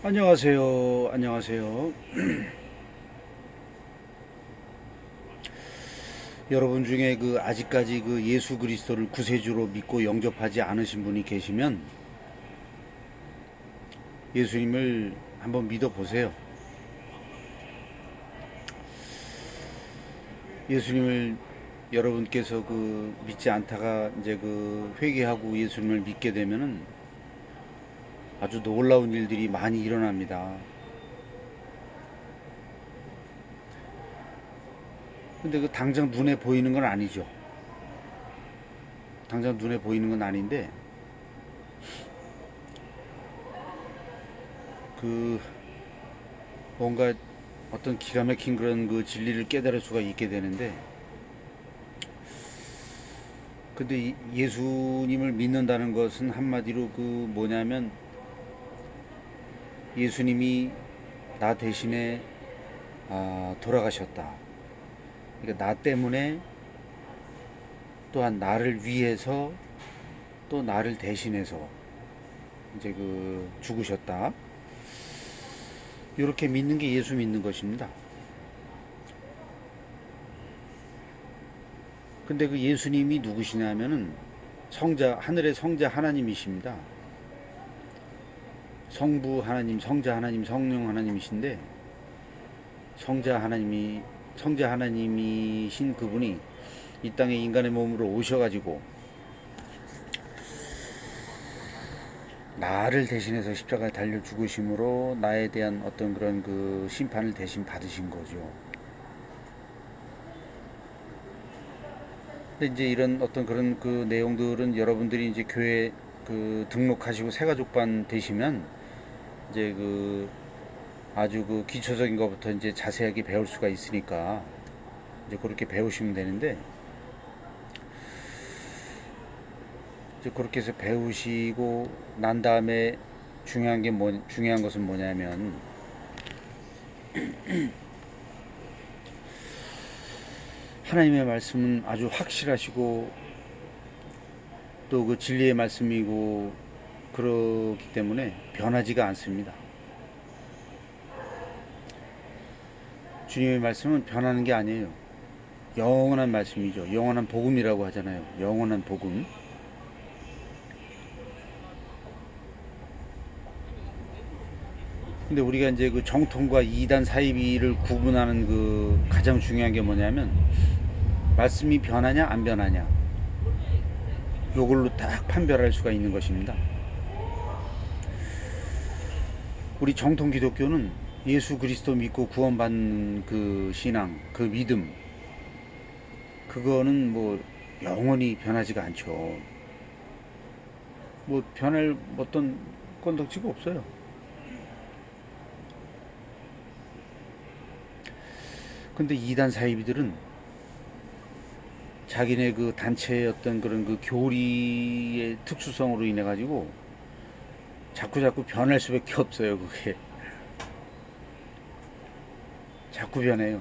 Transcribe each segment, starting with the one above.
안녕하세요. 안녕하세요. 여러분 중에 아직까지 예수 그리스도를 구세주로 믿고 영접하지 않으신 분이 계시면 예수님을 한번 믿어 보세요. 예수님을 여러분께서 믿지 않다가 이제 회개하고 예수님을 믿게 되면은 아주 놀라운 일들이 많이 일어납니다. 근데 당장 눈에 보이는 건 아니죠. 당장 눈에 보이는 건 아닌데 그 뭔가 어떤 기가 막힌 그런 진리를 깨달을 수가 있게 되는데, 근데 예수님을 믿는다는 것은 한마디로 뭐냐면 예수님이 나 대신에 돌아가셨다. 그러니까 나 때문에, 또한 나를 위해서, 또 나를 대신해서 이제 죽으셨다. 이렇게 믿는 게 예수 믿는 것입니다. 근데 예수님이 누구시냐면은 성자, 하늘의 성자 하나님이십니다. 성부 하나님, 성자 하나님, 성령 하나님이신데, 성자 하나님이신 그분이 이 땅에 인간의 몸으로 오셔가지고 나를 대신해서 십자가에 달려 죽으심으로 나에 대한 어떤 그런 심판을 대신 받으신 거죠. 근데 이제 이런 어떤 그런 내용들은 여러분들이 이제 교회 등록하시고 새가족반 되시면 이제 아주 기초적인 것부터 이제 자세하게 배울 수가 있으니까 이제 그렇게 배우시면 되는데, 이제 그렇게 해서 배우시고 난 다음에 중요한 것은 뭐냐면 하나님의 말씀은 아주 확실하시고 또 진리의 말씀이고 그렇기 때문에 변하지가 않습니다. 주님의 말씀은 변하는 게 아니에요. 영원한 말씀이죠. 영원한 복음이라고 하잖아요. 영원한 복음. 근데 우리가 이제 정통과 이단 사이비를 구분하는 가장 중요한 게 뭐냐면 말씀이 변하냐 안 변하냐, 요걸로 딱 판별할 수가 있는 것입니다. 우리 정통 기독교는 예수 그리스도 믿고 구원받는 신앙, 믿음, 그거는 뭐 영원히 변하지가 않죠. 뭐 변할 어떤 건덕지가 없어요. 근데 이단 사이비들은 자기네 단체의 어떤 그런 교리의 특수성으로 인해 가지고 자꾸 변할 수밖에 없어요. 그게 자꾸 변해요.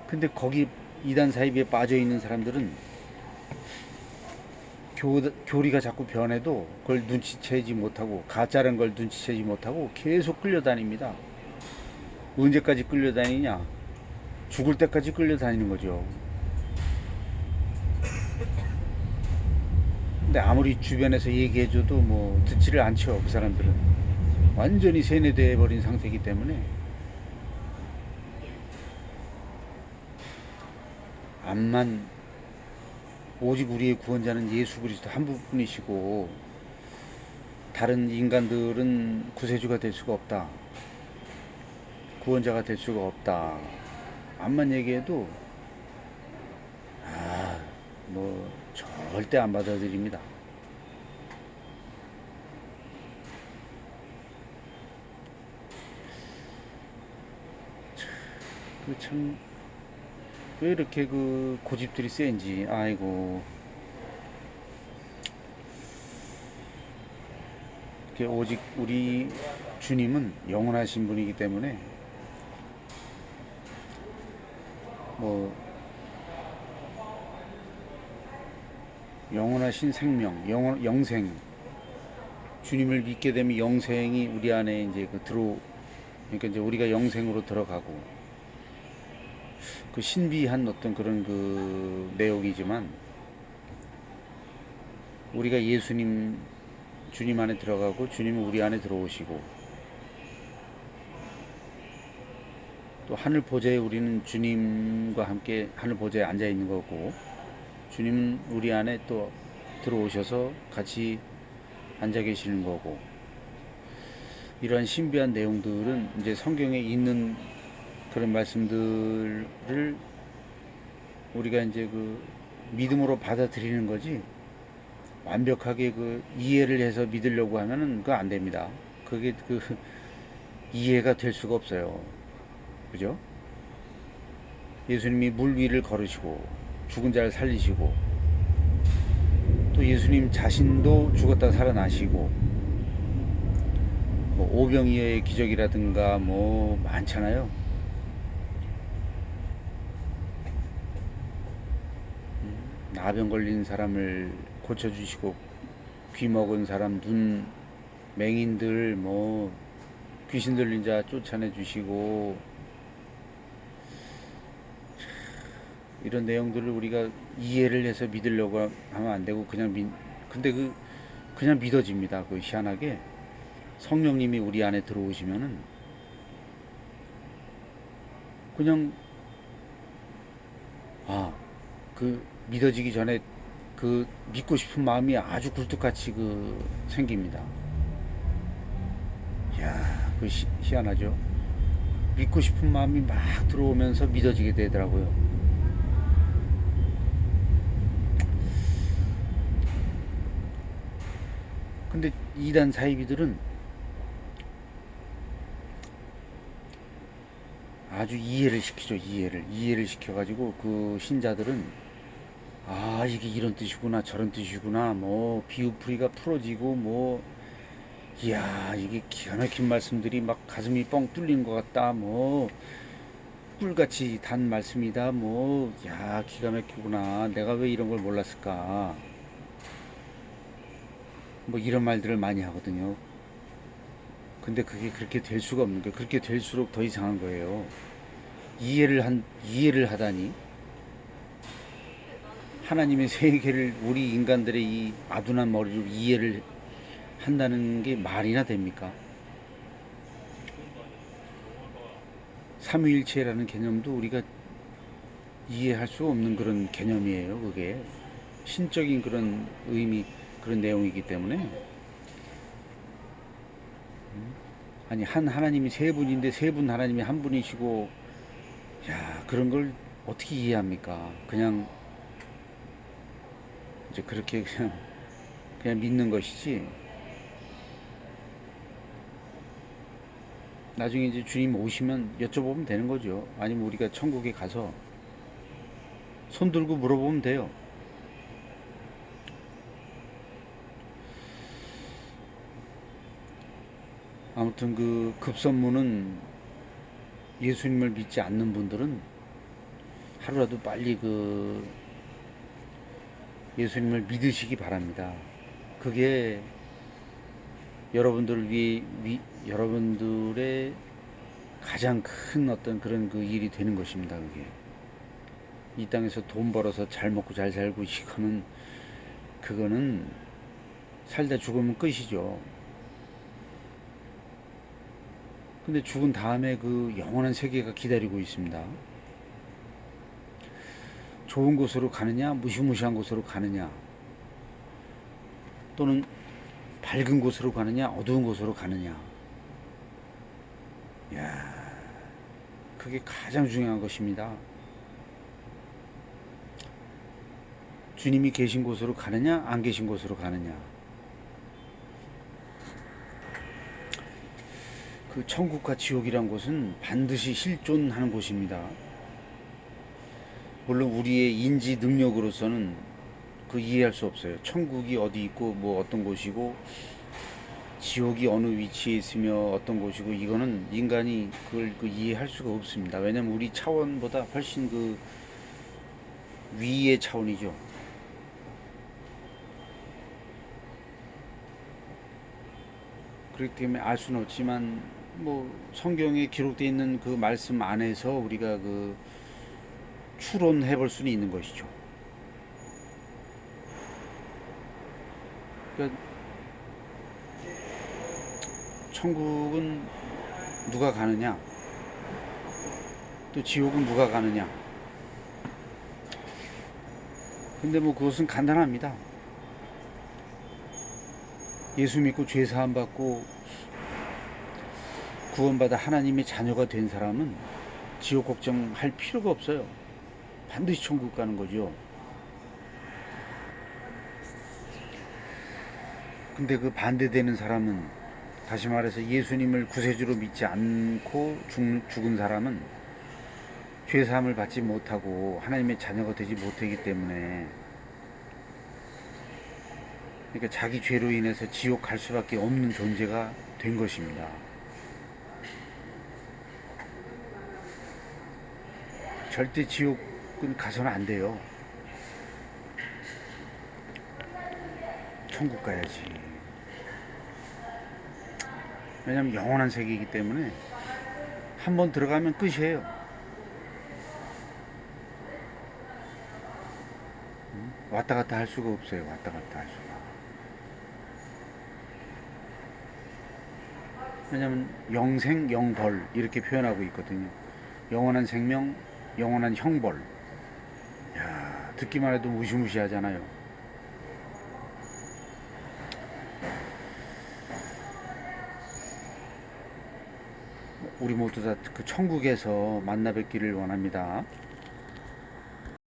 근데 거기 이단 사이비에 빠져 있는 사람들은 교리가 자꾸 변해도 그걸 눈치채지 못하고, 가짜란 걸 눈치채지 못하고 계속 끌려다닙니다. 언제까지 끌려다니냐? 죽을 때까지 끌려다니는 거죠. 근데 아무리 주변에서 얘기해줘도 뭐 듣지를 않죠. 그 사람들은 완전히 세뇌돼 버린 상태이기 때문에 암만, 오직 우리의 구원자는 예수 그리스도 한 분이시고 다른 인간들은 구세주가 될 수가 없다, 구원자가 될 수가 없다, 암만 얘기해도 뭐 절대 안 받아들입니다. 참 왜 이렇게 고집들이 센지. 아이고, 오직 우리 주님은 영원하신 분이기 때문에 뭐 영원하신 생명, 영생, 주님을 믿게 되면 영생이 우리 안에 이제 그러니까 이제 우리가 영생으로 들어가고, 그 신비한 어떤 그런 그 내용이지만, 우리가 주님 안에 들어가고 주님은 우리 안에 들어오시고, 또 하늘 보좌에 우리는 주님과 함께 하늘 보좌에 앉아 있는 거고, 주님은 우리 안에 또 들어오셔서 같이 앉아 계시는 거고, 이러한 신비한 내용들은 이제 성경에 있는 그런 말씀들을 우리가 이제 그 믿음으로 받아들이는 거지, 완벽하게 그 이해를 해서 믿으려고 하면은 그거 안 됩니다. 그게 그 이해가 될 수가 없어요. 그죠? 예수님이 물 위를 걸으시고 죽은 자를 살리시고, 또 예수님 자신도 죽었다 살아나시고, 뭐 오병이어의 기적이라든가 뭐 많잖아요. 나병 걸린 사람을 고쳐주시고, 귀 먹은 사람, 눈, 맹인들, 뭐 귀신 들린 자 쫓아내 주시고, 이런 내용들을 우리가 이해를 해서 믿으려고 하면 안 되고, 근데 그냥 믿어집니다. 그 희한하게 성령님이 우리 안에 들어오시면은 그냥, 그 믿어지기 전에 그 믿고 싶은 마음이 아주 굴뚝같이 생깁니다. 이야, 희한하죠. 믿고 싶은 마음이 막 들어오면서 믿어지게 되더라고요. 근데 이단 사이비들은 아주 이해를 시키죠. 이해를 시켜가지고, 그 신자들은 이게 이런 뜻이구나 저런 뜻이구나, 뭐 비유풀이가 풀어지고, 뭐 이야 이게 기가 막힌 말씀들이 막 가슴이 뻥 뚫리는 것 같다, 뭐 꿀같이 단 말씀이다, 뭐 야 기가 막히구나, 내가 왜 이런 걸 몰랐을까, 뭐 이런 말들을 많이 하거든요. 근데 그게 그렇게 될 수가 없는 거예요. 그렇게 될수록 더 이상한 거예요. 이해를 하다니, 하나님의 세계를 우리 인간들의 이 아둔한 머리로 이해를 한다는 게 말이나 됩니까? 삼위일체라는 개념도 우리가 이해할 수 없는 그런 개념이에요. 그게 신적인 그런 의미, 그런 내용이기 때문에. 아니, 한 하나님이 세 분인데 세 분 하나님이 한 분이시고, 야 그런 걸 어떻게 이해합니까? 그냥 이제 그렇게 그냥 믿는 것이지. 나중에 이제 주님 오시면 여쭤보면 되는 거죠. 아니면 우리가 천국에 가서 손 들고 물어보면 돼요. 아무튼 그 급선무는, 예수님을 믿지 않는 분들은 하루라도 빨리 예수님을 믿으시기 바랍니다. 그게 여러분들의 가장 큰 어떤 그런 그 일이 되는 것입니다. 그게 이 땅에서 돈 벌어서 잘 먹고 잘 살고, 그거는 살다 죽으면 끝이죠. 근데 죽은 다음에 그 영원한 세계가 기다리고 있습니다. 좋은 곳으로 가느냐, 무시무시한 곳으로 가느냐, 또는 밝은 곳으로 가느냐, 어두운 곳으로 가느냐. 야, 그게 가장 중요한 것입니다. 주님이 계신 곳으로 가느냐, 안 계신 곳으로 가느냐. 그 천국과 지옥이란 곳은 반드시 실존하는 곳입니다. 물론 우리의 인지 능력으로서는 이해할 수 없어요. 천국이 어디 있고 뭐 어떤 곳이고, 지옥이 어느 위치에 있으며 어떤 곳이고, 이거는 인간이 그걸 이해할 수가 없습니다. 왜냐면 우리 차원보다 훨씬 위의 차원이죠. 그렇기 때문에 알 수는 없지만 뭐 성경에 기록되어 있는 그 말씀 안에서 우리가 그 추론해 볼 수는 있는 것이죠. 그러니까 천국은 누가 가느냐, 또 지옥은 누가 가느냐. 근데 뭐 그것은 간단합니다. 예수 믿고 죄 사함 받고 구원받아 하나님의 자녀가 된 사람은 지옥 걱정할 필요가 없어요. 반드시 천국 가는 거죠. 근데 그 반대되는 사람은, 다시 말해서 예수님을 구세주로 믿지 않고 죽은 사람은 죄사함을 받지 못하고 하나님의 자녀가 되지 못하기 때문에, 그러니까 자기 죄로 인해서 지옥 갈 수밖에 없는 존재가 된 것입니다. 절대 지옥은 가서는 안 돼요. 천국 가야지. 왜냐면 영원한 세계이기 때문에 한 번 들어가면 끝이에요. 왔다 갔다 할 수가 없어요. 왔다 갔다 할 수가. 왜냐면 영생, 영벌 이렇게 표현하고 있거든요. 영원한 생명, 영원한 형벌. 야, 듣기만 해도 무시무시하잖아요. 우리 모두 다 그 천국에서 만나 뵙기를 원합니다.